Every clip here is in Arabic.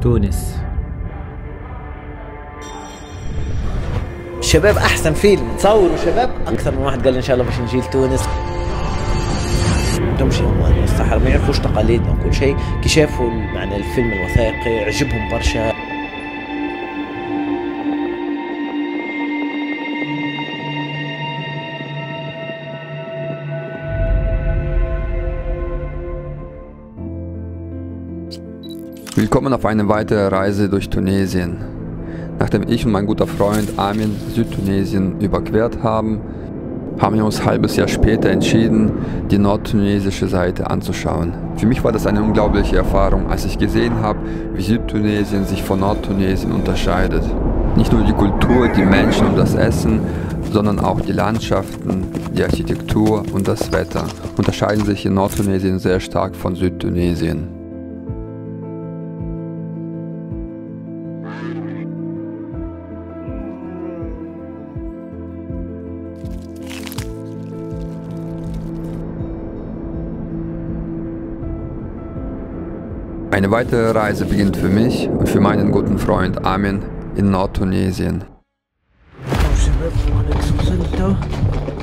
تونس. شباب احسن فيلم تصوروا شباب. اكثر من واحد قال ان شاء الله باش نجي لتونس. تمشي هم الصحراء ما يعرفوش تقاليدنا وكل شيء، كي شافوا معنى الفيلم الوثائقي عجبهم برشا. Willkommen auf eine weitere Reise durch Tunesien. Nachdem ich und mein guter Freund Armin Südtunesien überquert haben, haben wir uns ein halbes Jahr später entschieden, die nordtunesische Seite anzuschauen. Für mich war das eine unglaubliche Erfahrung, als ich gesehen habe, wie Südtunesien sich von Nordtunesien unterscheidet. Nicht nur die Kultur, die Menschen und das Essen, sondern auch die Landschaften, die Architektur und das Wetter unterscheiden sich in Nordtunesien sehr stark von Südtunesien. Eine weitere Reise beginnt für mich und für meinen guten Freund Armin in Nordtunesien.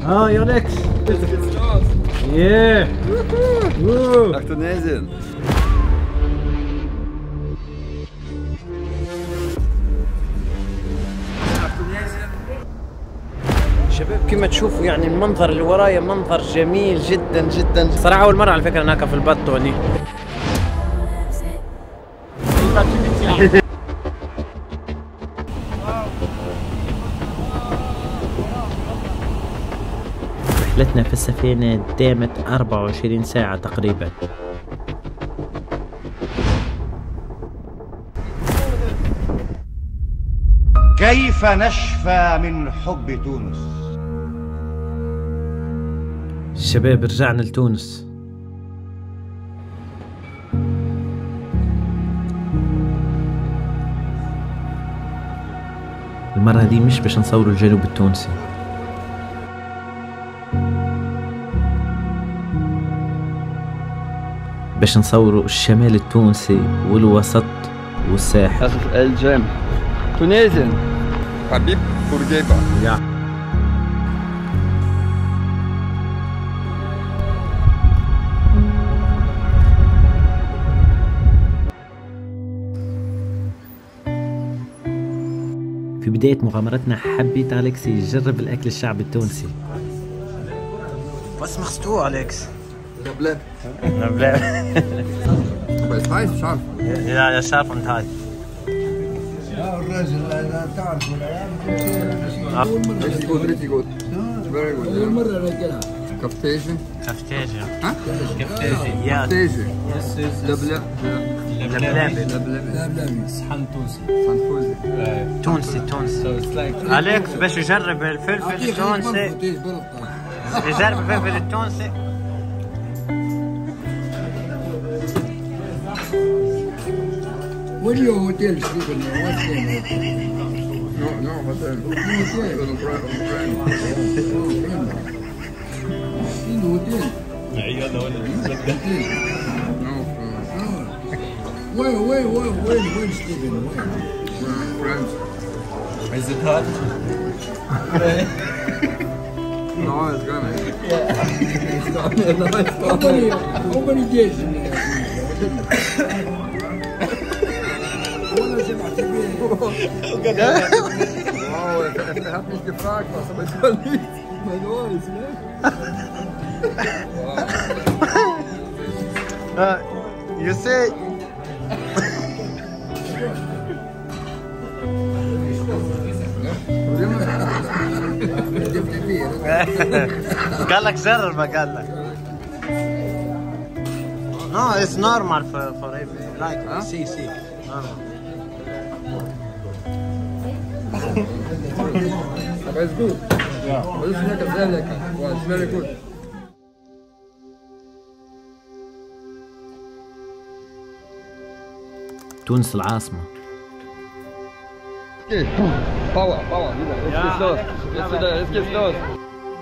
يا ليكس. Yeah. Nach Tunesien. شباب كما تشوفوا يعني المنظر اللي ورايا منظر جميل جدا جدا صراحة. أول مرة على فكرة هناك في البطو هني. رحلتنا في السفينة دامت 24 ساعة تقريبا. كيف نشفى من حب تونس؟ الشباب رجعنا لتونس. المرة دي مش باش نصوروا الجنوب التونسي، باش نصوروا الشمال التونسي والوسط والساحل. الجام تونسين حبيب بورقيبة. في بداية مغامرتنا حبيت أليكس يجرب الأكل الشعبي التونسي. بس مخستوه أليكس. لا بس هاي شعر. لا يا شاف انت هاي. يا الرجل لا تعرف Pretty good. Very good. أول مرة ناكلها. كفتاجي. ها؟ كفتاجي. كفتاجي. لبلب. صحن تونسي. تونسي. أليكس باش يجرب الفلفل التونسي. يجرب الفلفل التونسي. What do your hotel sleep in? What's there? No hotel. In hotel. No. Where sleeping? Friends. Is it hot? No, it's gonna. How many days in there? Er hat mich gefragt, was, aber ich kann nicht. Mein Ohr ist weg. You say. قال لك جرب قال لك. No, it's normal for everyone. Like, see. Normal. Aber ist gut. Ja. Das ist lecker, sehr lecker. Wow, it's very good. تونس العاصمة. Power. Jetzt geht's los.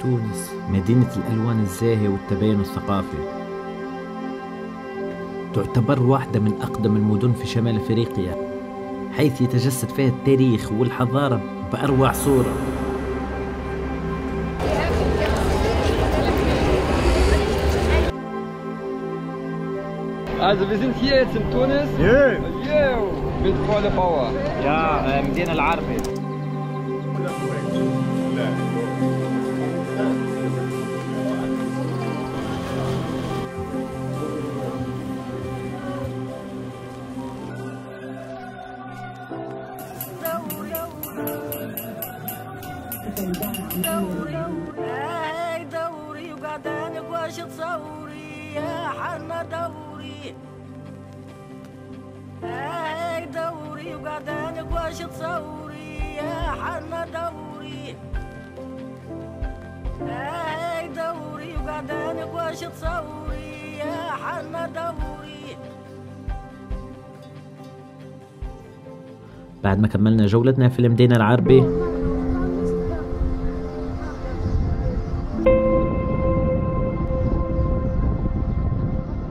تونس مدينة الألوان الزاهية والتباين الثقافي. تعتبر واحدة من أقدم المدن في شمال أفريقيا. حيث يتجسد فيها التاريخ والحضارة بأروع صورة. Also wir sind hier jetzt in Tunis. Mit voller Power. Ja, مدينة العربي. دوري وقعدانك واش تصوري يا حنا دوري. دوري وقعدانك واش تصوري يا حنا دوري. دوري وقعدانك واش تصوري يا حنا دوري. بعد ما كملنا جولتنا في المدينة العربي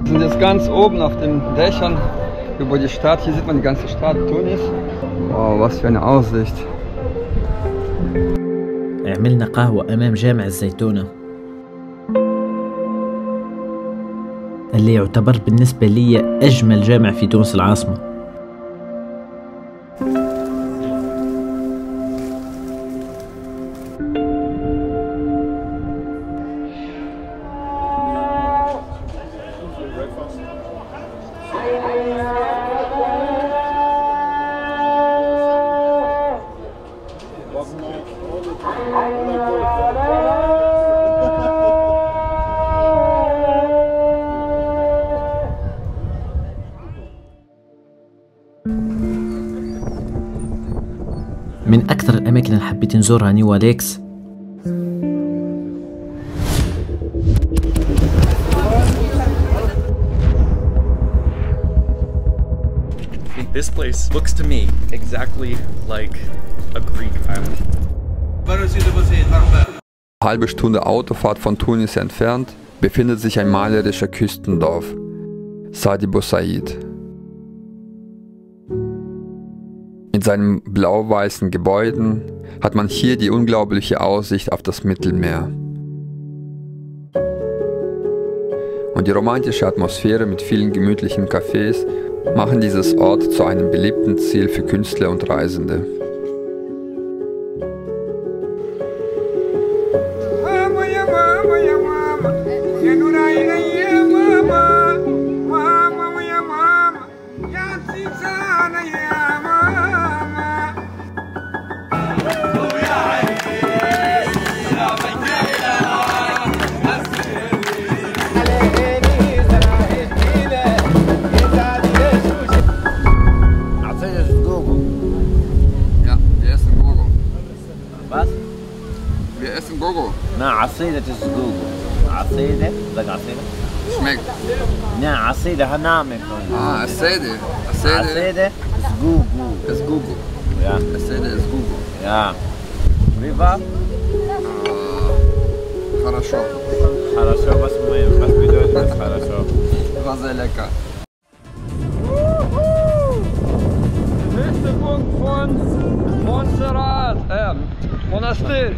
Wir sind jetzt ganz oben auf den Dächern über die Stadt. Hier sieht man die ganze Stadt Tunis. Wow, was für eine Aussicht. عملنا قهوة أمام جامع الزيتونة اللي يعتبر بالنسبة لي أجمل جامع في تونس العاصمة. من أكثر الأماكن اللي حبيت نزورها نيو ليكس. This place looks to me exactly like a Greek island. Halbe Stunde Autofahrt von Tunis entfernt befindet sich ein malerischer Küstendorf, Sidi Bou Said. In seinen blau-weißen Gebäuden hat man hier die unglaubliche Aussicht auf das Mittelmeer. Und die romantische Atmosphäre mit vielen gemütlichen Cafés machen dieses Ort zu einem beliebten Ziel für Künstler und Reisende. نعم عصيدة الزقوق. عصيدة بدك عصيدة؟ Schmeckt. نعم عصيدة هنعمل. Acede. عصيدة زقوق. Esgugu. Ja. Acede Esgugu. Ja. Riva? Хорошо. Хорошо, was bedeutet das хорошо? War sehr lecker. Nächster Punkt von Montserrat, Monastir.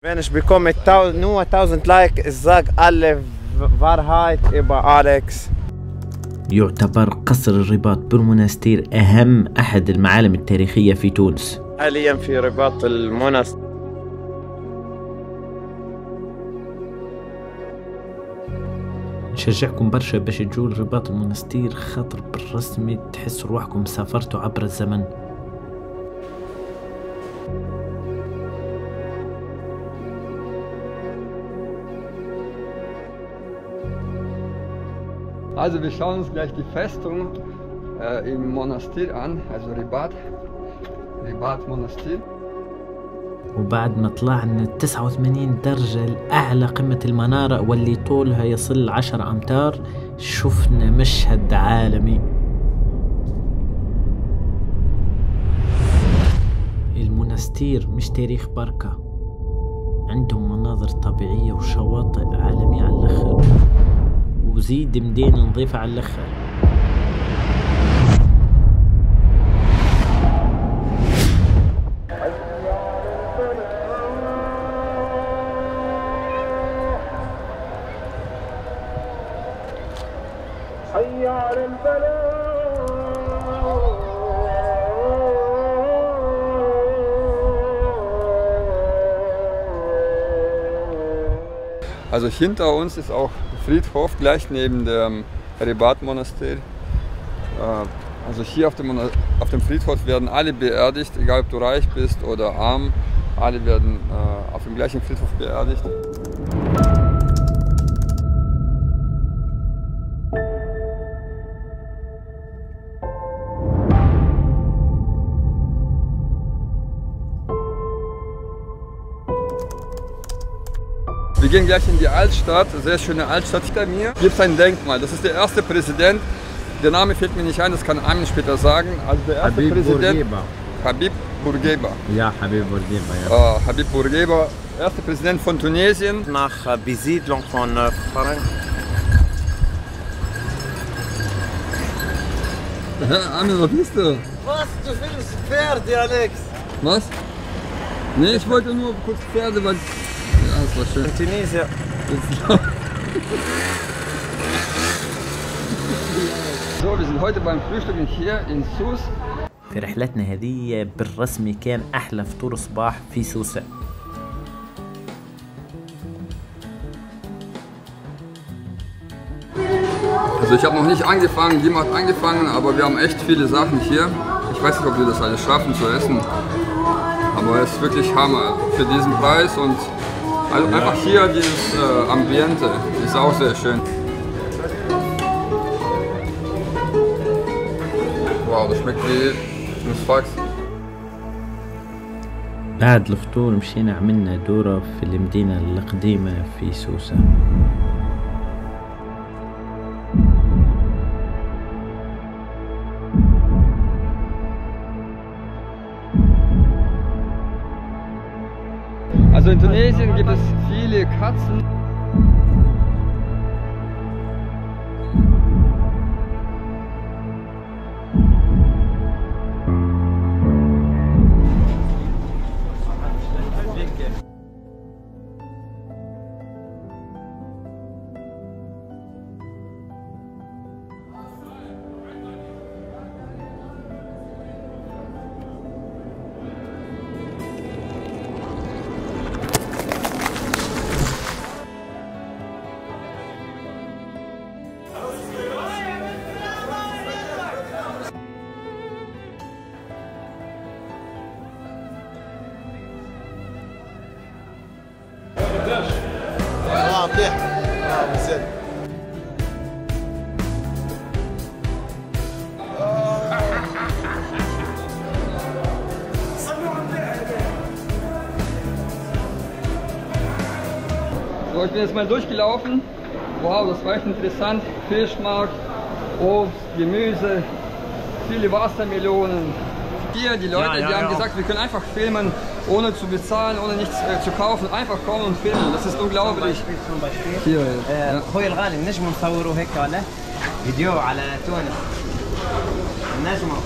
Wenn ich bekomme nur 1000 Like, ich sag alle Wahrheit über Alex. يعتبر قصر الرباط بالمنستير أهم أحد المعالم التاريخية في تونس. حاليا في رباط المنستير. نشجعكم برشا باش تجوا لرباط المنستير، خاطر بالرسمي تحسوا روحكم سافرتوا عبر الزمن. Also wir schauen uns gleich die Festung im Monastir an, also Ribat Monastir. وبعد ما طلعنا 89 درجة لأعلى قمة المنارة واللي طولها يصل 10 أمتار، شفنا مشهد عالمي. المونستير مش تاريخ بركة، عندهم مناظر طبيعية وشواطئ عالمية على الأخر، وزيد مدينة نظيفة على الأخر. Also hinter uns ist auch Friedhof, gleich neben dem Ribat-Monaster. Also hier auf dem Friedhof werden alle beerdigt, egal ob du reich bist oder arm. Alle werden auf dem gleichen Friedhof beerdigt. Wir gehen gleich in die Altstadt, sehr schöne Altstadt hinter mir. Hier ist ein Denkmal, das ist der erste Präsident. Der Name fällt mir nicht ein, das kann Armin später sagen. Also der erste Habib Präsident. Bourguiba. Habib Bourguiba. Ja, Habib Bourguiba, ja. Habib Bourguiba, erster Präsident von Tunesien. Nach Besiedlung von Frankreich. Armin, was bist du? Was? Du willst Pferde, Alex? Was? Nee, ich wollte nur kurz Pferde, weil... Ja, das war schön. In Tunesien. So, wir sind heute beim Frühstücken hier in Sousse. في رحلتنا هذه بالرسمي كان أحلى فطور صباح في سوسة. Also ich habe noch nicht angefangen, Dima hat angefangen, aber wir haben echt viele Sachen hier. Ich weiß nicht, ob wir das alles schaffen zu essen, aber es ist wirklich Hammer für diesen Preis und also einfach hier dieses Ambiente ist auch sehr schön. Wow, das schmeckt wie Nussfax. بعد الفطور مشينا عملنا دورة في المدينة القديمة في سوسة. Also in Tunesien gibt es viele Katzen. So, ich bin jetzt mal durchgelaufen. Wow, das war echt interessant. Fischmarkt, Obst, Gemüse, viele Wassermelonen. Hier, die Leute, die haben gesagt, wir können einfach filmen, ohne zu bezahlen, ohne nichts zu kaufen. Einfach kommen und filmen. Das ist unglaublich. Hier, أخوي الغالي نجم نصوروا هيك ولا فيديو على تونس نجمه.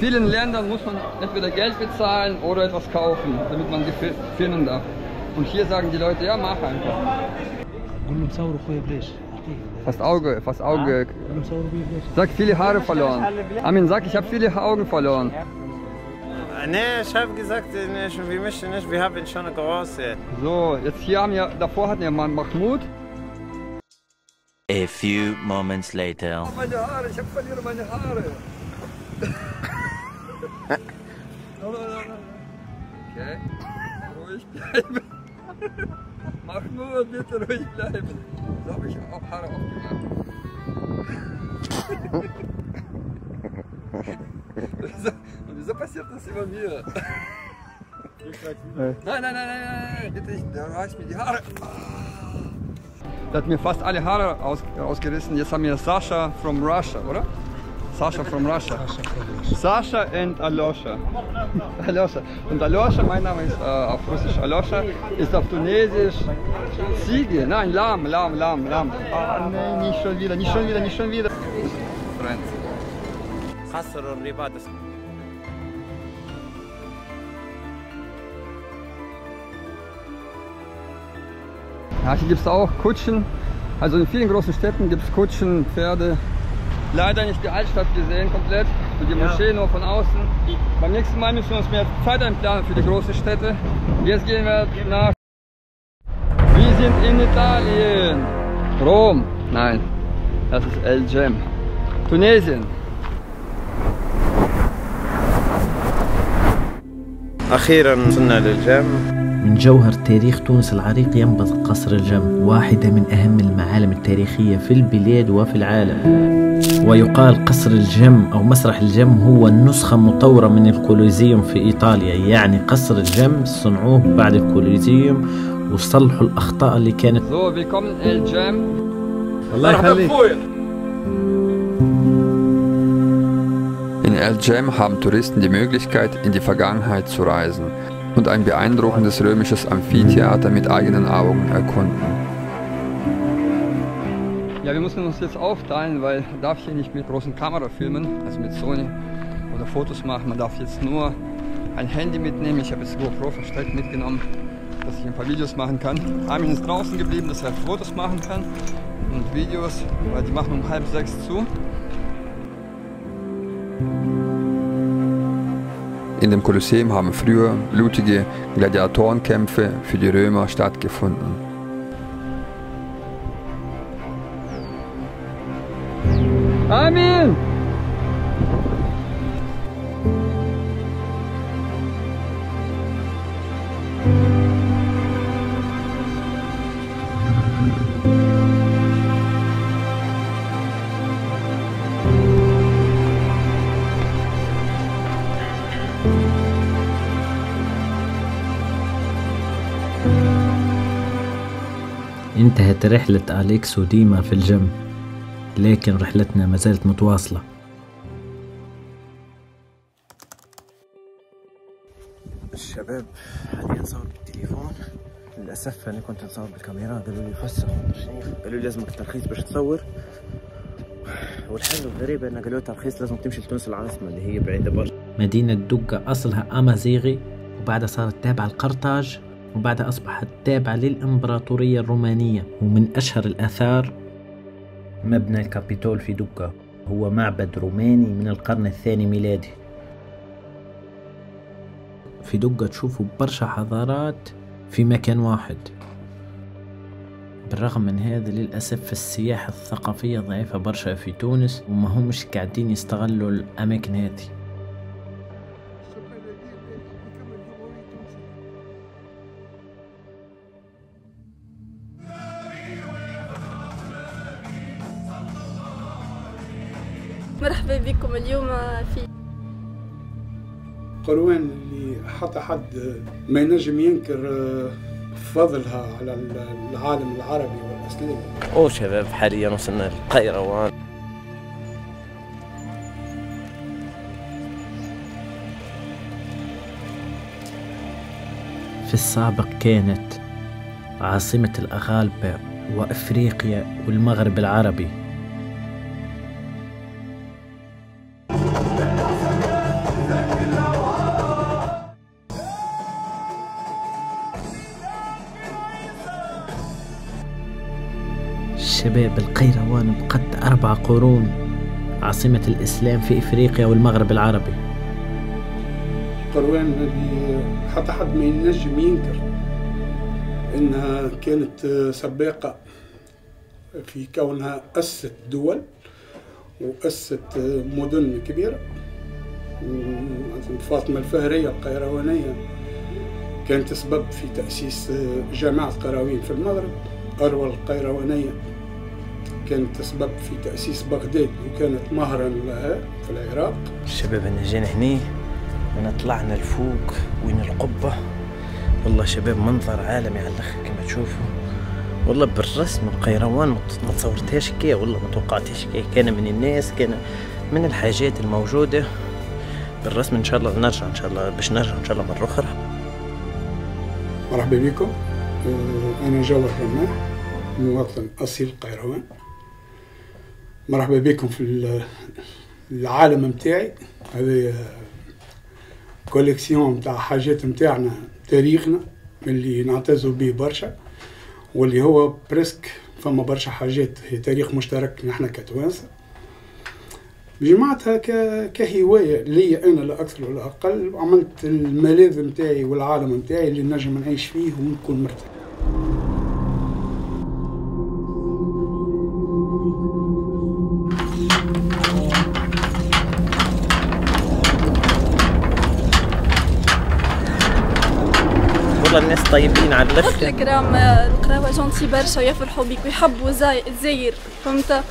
In vielen Ländern muss man entweder Geld bezahlen oder etwas kaufen, damit man filmen darf. Und hier sagen die Leute, ja, mach einfach. Fast Auge. Sag, viele Haare verloren. Armin, sag, ich habe viele Augen verloren. Nee, ich habe gesagt, wir haben schon eine große. So, jetzt hier haben wir, davor hatten wir mal Mahmoud. A few moments later. Meine Haare, ich verliere meine Haare. Okay, ruhig bleiben. Mahmoud, bitte ruhig bleiben. So habe ich auch Haare aufgemacht. Und wieso passiert das immer mir? Nein, bitte, der reißt mir die Haare. Der hat mir fast alle Haare ausgerissen. Jetzt haben wir Sascha from Russia, oder? Sascha from Russia. Sascha and Alosha. Alosha. Und Alosha, mein Name ist auf Russisch Alosha, ist auf Tunesisch Ziege. Nein, Lamm. Ah, nein, nicht schon wieder. Friends. خسروا الرباط. Ja, hier gibt es auch Kutschen. Also in vielen großen Städten gibt es Kutschen, Pferde. Leider nicht die Altstadt gesehen komplett, so die Moschee nur von außen. Beim nächsten Mal müssen wir uns mehr Zeit einplanen für die großen Städte. Jetzt gehen wir nach... Wir sind in Italien. Rom. Nein, das ist El Jem. Tunesien. أخيرا وصلنا للجام. من جوهر تاريخ تونس العريق ينبثق قصر الجم، واحدة من أهم المعالم التاريخية في البلاد وفي العالم. ويقال قصر الجم أو مسرح الجم هو النسخة مطورة من الكوليزيوم في إيطاليا، يعني قصر الجم صنعوه بعد الكوليزيوم وصلحوا الأخطاء اللي كانت. So, willkommen El Jem. الله يخليك. In El Jem haben Touristen die Möglichkeit, in die Vergangenheit zu reisen und ein beeindruckendes römisches Amphitheater mit eigenen Augen erkunden. Ja, wir müssen uns jetzt aufteilen, weil man darf hier nicht mit großen Kamera filmen, also mit Sony oder Fotos machen. Man darf jetzt nur ein Handy mitnehmen. Ich habe jetzt GoPro versteckt mitgenommen, dass ich ein paar Videos machen kann. Armin ist draußen geblieben, dass er Fotos machen kann und Videos, weil die machen um 5:30 zu. In dem Kolosseum haben früher blutige Gladiatorenkämpfe für die Römer stattgefunden. Armin! انتهت رحلة أليكس وديما في الجم، لكن رحلتنا ما زالت متواصلة. الشباب حاليا صور بالتليفون، للأسف أنا كنت نصور بالكاميرا، قالوا لي فسخ الترخيص، قالوا لي لازمك ترخيص باش تصور. والحاجة الغريبة إن قالوا ترخيص لازم تمشي لتونس العاصمة اللي هي بعيدة برشا. مدينة دقة أصلها أمازيغي، وبعدها صارت تابعة لقرطاج، وبعدها أصبحت تابعة للإمبراطورية الرومانية. ومن أشهر الآثار مبنى الكابيتول في دقة، هو معبد روماني من القرن الثاني ميلادي. في دقة تشوفوا برشا حضارات في مكان واحد. بالرغم من هذا للأسف السياحة الثقافية ضعيفة برشا في تونس، وما همش قاعدين يستغلوا الأماكن هذه. مرحبا بكم اليوم في قروان اللي حتى حد ما ينجم ينكر فضلها على العالم العربي والإسلامي. شباب حاليا وصلنا للقيروان. في السابق كانت عاصمة الأغالبة وأفريقيا والمغرب العربي. شباب القيروان بقت 4 قرون عاصمة الإسلام في إفريقيا والمغرب العربي. قروان اللي حتى حد ما ينجم ينكر إنها كانت سباقة في كونها أسست دول وأسست مدن كبيرة. فاطمة الفهرية القيروانية كانت سبب في تأسيس جامعة قرويين في المغرب، أروى القيروانية. كانت سبب في تأسيس بغداد وكانت مهرا لها في العراق. الشباب أنا جينا هني وانا طلعنا لفوق وين القبة، والله شباب منظر عالمي على الاخر كما تشوفوا. والله بالرسم القيروان ما تصورتهاش كي، والله ما توقعتهاش كي. كان من الناس، كان من الحاجات الموجودة بالرسم. ان شاء الله نرجع، ان شاء الله باش نرجع ان شاء الله مرة اخرى. مرحبا بكم، انا جوهر رماح، مواطن اصيل قيروان. مرحبا بكم في العالم متاعي. هذا كوليكسيون متاع حاجات متاعنا، تاريخنا اللي نعتزوا به برشا، واللي هو بريسك فما برشا حاجات هي تاريخ مشترك نحن كتوانسة. جمعتها كهواية لي أنا لا أكثر ولا أقل، وعملت الملاذ متاعي والعالم متاعي اللي نجم نعيش فيه ونكون مرتاح. الناس طيبين على الاخر. الكرام القراوة جونتي برشا ويفرحوا بيك ويحبوا الجزائر، فهمت؟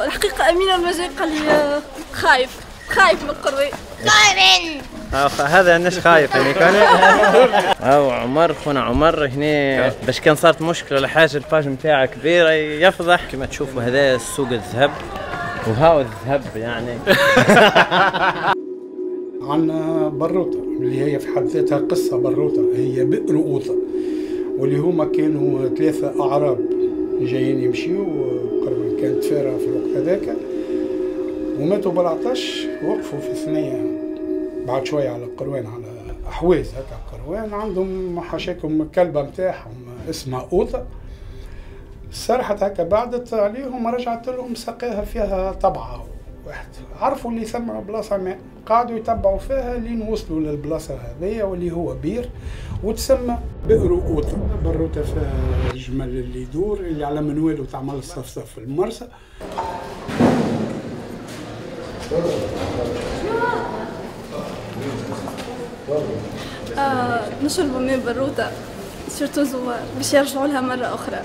الحقيقة أمينة المجاي قال لي خايف من القروي. هذا الناس خايف يعني كان. او عمر، خونا عمر هنا باش كان صارت مشكلة ولا حاجة الباج نتاعها كبيرة يفضح. كما تشوفوا هذا سوق الذهب، وهاو الذهب يعني. عندنا بروطة اللي هي في حد ذاتها قصة. بروطة هي بئر أوطة، واللي هما كانوا 3 أعراب جايين يمشيوا قريبا، كانت فارة في الوقت هذاك وماتوا بالعطش. وقفوا في ثنية بعد شوية على قروان، على أحواز هكا قروان، عندهم حاشاكم الكلبة متاعهم اسمها أوطة. سرحت هكا، بعدت عليهم، رجعت لهم سقاها فيها طبعة واحد. عرفوا اللي ثم بلاصة ماء، قعدوا يتبعوا فيها لين وصلوا للبلاصة هذيا واللي هو بير، وتسمى بئر أوطة. بروطة فيها الجمل اللي يدور، اللي على منواله تعمل الصفصف في المرسى. نشربوا من بروطة سيرتو زوار باش يرجعوا لها مرة أخرى.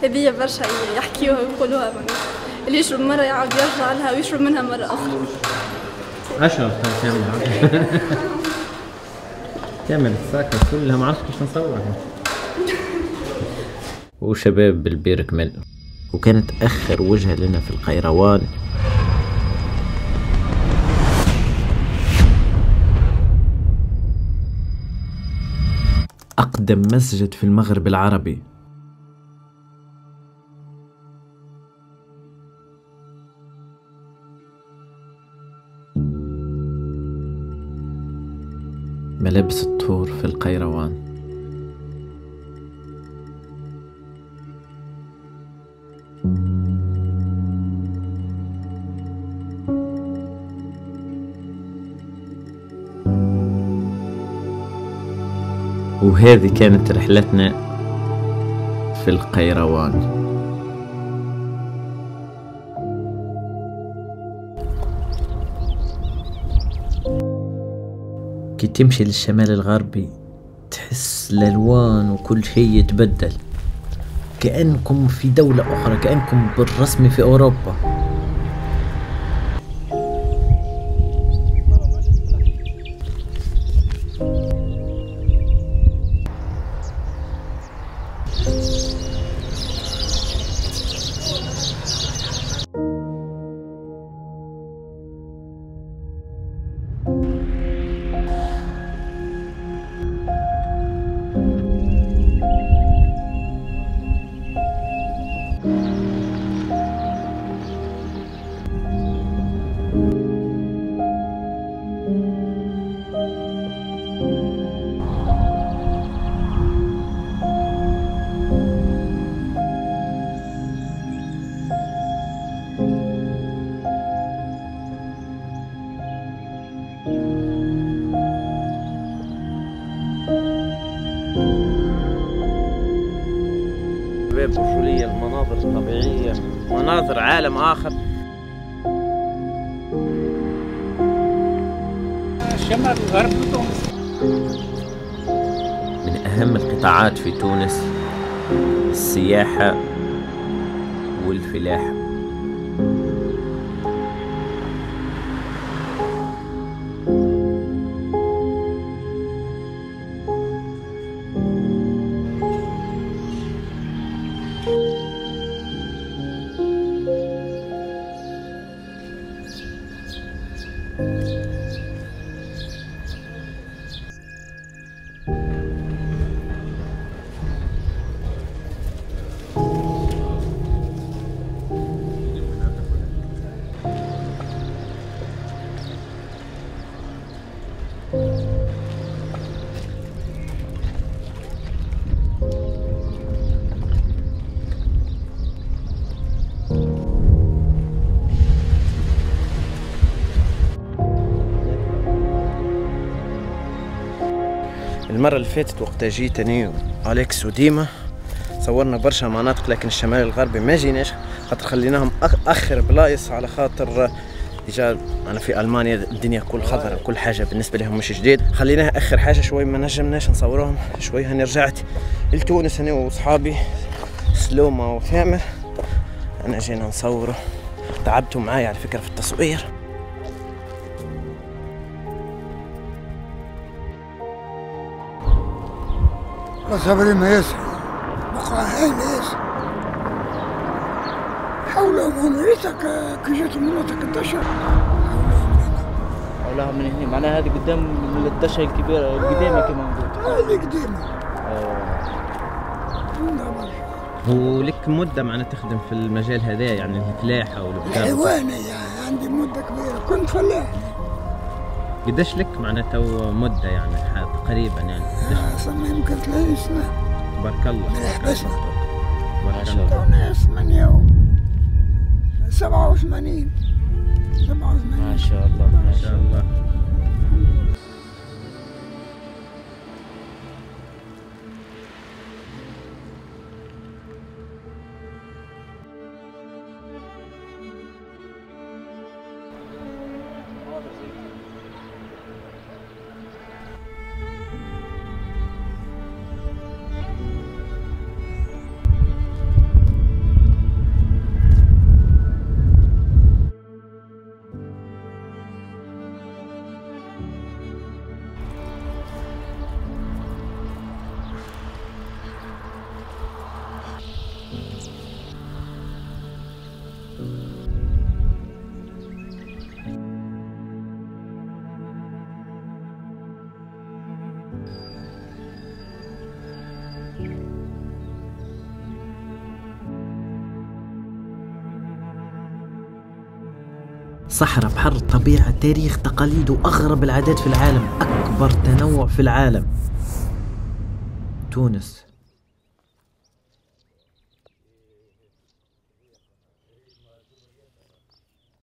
هذه برشا يحكيوها ويقولوها، اللي يشرب مرة يعاود يرجع لها ويشرب منها مرة أخرى. أشرب كامل الساكة كلها، ما عرفتش كيف نصورها. وشباب بالبير كمل. وكانت آخر وجهة لنا في القيروان أقدم مسجد في المغرب العربي. ملابس الطهور في القيروان. وهذه كانت رحلتنا في القيروان. كي تمشي للشمال الغربي تحس الألوان وكل شيء يتبدل، كأنكم في دولة أخرى، كأنكم بالرسم في أوروبا. الرجولية، المناظر الطبيعية، مناظر عالم آخر. الشمال الغرب تونس. أهم القطاعات في تونس السياحة والفلاحة. المرة اللي فاتت وقت جيت أنا وأليكس وديما صورنا برشا مناطق، لكن الشمال الغربي ما جيناش خاطر خليناهم آخر بلايص، على خاطر ديجا أنا في ألمانيا الدنيا كل خضرة، كل حاجة بالنسبة لهم مش جديد، خليناها آخر حاجة شوي، ما نجمناش نصورهم شوي. هاني رجعت لتونس أنا وصحابي سلومة وثامر، أنا جينا نصوره، تعبتوا معايا على فكرة في التصوير. صبري ما يسر بقى هاي ما يسر حولهم هنا ريتك كي جات مناطق الدشا حولها من هنا، معناها هذه قدام الدشا الكبيرة القديمة كما نقول. هذه قديمة. ولك مدة معنا تخدم في المجال هذا، يعني الفلاحة والبقر؟ الحيوانية عندي مدة كبيرة، كنت فلاح. قداش لك معناته مدة يعني تقريبا يعني؟ صرنا يمكن 30 سنة. تبارك الله. حبسنا. تبارك الله. تونا 87. ما شاء الله ما شاء الله. صحراء، بحر، طبيعة، تاريخ، تقاليد وأغرب العادات في العالم، أكبر تنوع في العالم. تونس